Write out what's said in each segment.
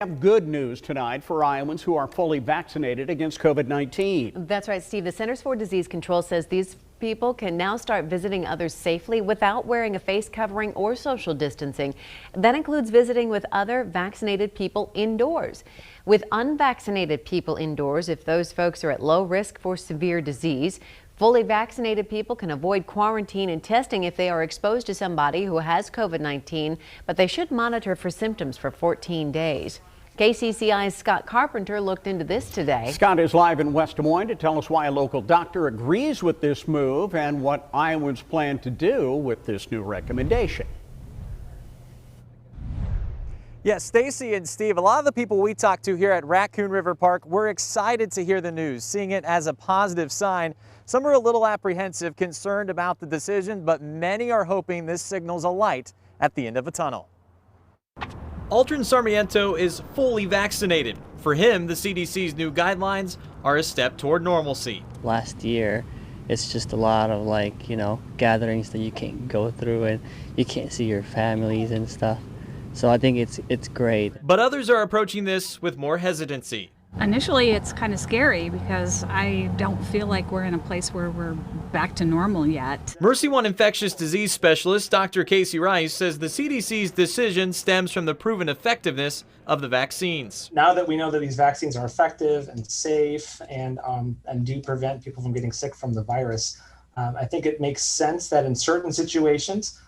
Have good news tonight for Iowans who are fully vaccinated against COVID-19. That's right, Steve. The Centers for Disease Control says these people can now start visiting others safely without wearing a face covering or social distancing. That includes visiting with other vaccinated people indoors. With unvaccinated people indoors, if those folks are at low risk for severe disease, fully vaccinated people can avoid quarantine and testing if they are exposed to somebody who has COVID-19, but they should monitor for symptoms for 14 days. KCCI's Scott Carpenter looked into this today. Scott is live in West Des Moines to tell us why a local doctor agrees with this move and what Iowans plan to do with this new recommendation. Yes, Stacy and Steve, a lot of the people we talked to here at Raccoon River Park were excited to hear the news, seeing it as a positive sign. Some are a little apprehensive, concerned about the decision, but many are hoping this signals a light at the end of a tunnel. Aldrin Sarmiento is fully vaccinated. For him, the CDC's new guidelines are a step toward normalcy. Last year, it's just a lot of gatherings that you can't go through and you can't see your families and stuff. So I think it's great. But others are approaching this with more hesitancy. Initially, it's kind of scary because I don't feel like we're in a place where we're back to normal yet. Mercy One infectious disease specialist Dr. Casey Rice says the CDC's decision stems from the proven effectiveness of the vaccines. Now that we know that these vaccines are effective and safe and do prevent people from getting sick from the virus, I think it makes sense that in certain situations,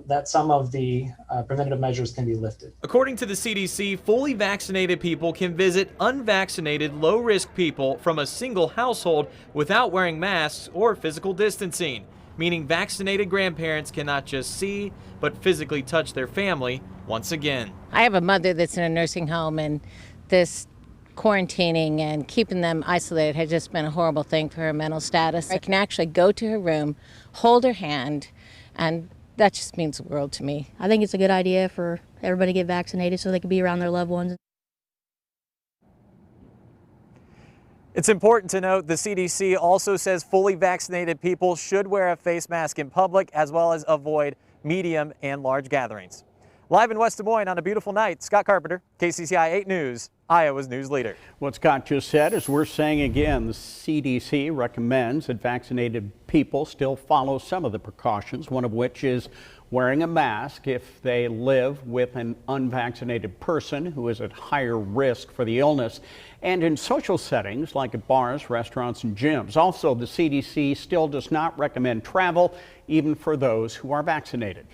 that some of the preventative measures can be lifted. According to the CDC, fully vaccinated people can visit unvaccinated, low-risk people from a single household without wearing masks or physical distancing, meaning vaccinated grandparents can not just see, but physically touch their family once again. I have a mother that's in a nursing home, and this quarantining and keeping them isolated has just been a horrible thing for her mental status. I can actually go to her room, hold her hand, and that just means the world to me. I think it's a good idea for everybody to get vaccinated so they can be around their loved ones. It's important to note the CDC also says fully vaccinated people should wear a face mask in public as well as avoid medium and large gatherings. Live in West Des Moines on a beautiful night, Scott Carpenter, KCCI 8 News, Iowa's news leader. What Scott just said is we're saying again, the CDC recommends that vaccinated people still follow some of the precautions, one of which is wearing a mask if they live with an unvaccinated person who is at higher risk for the illness, and in social settings like at bars, restaurants, and gyms. Also, the CDC still does not recommend travel, even for those who are vaccinated.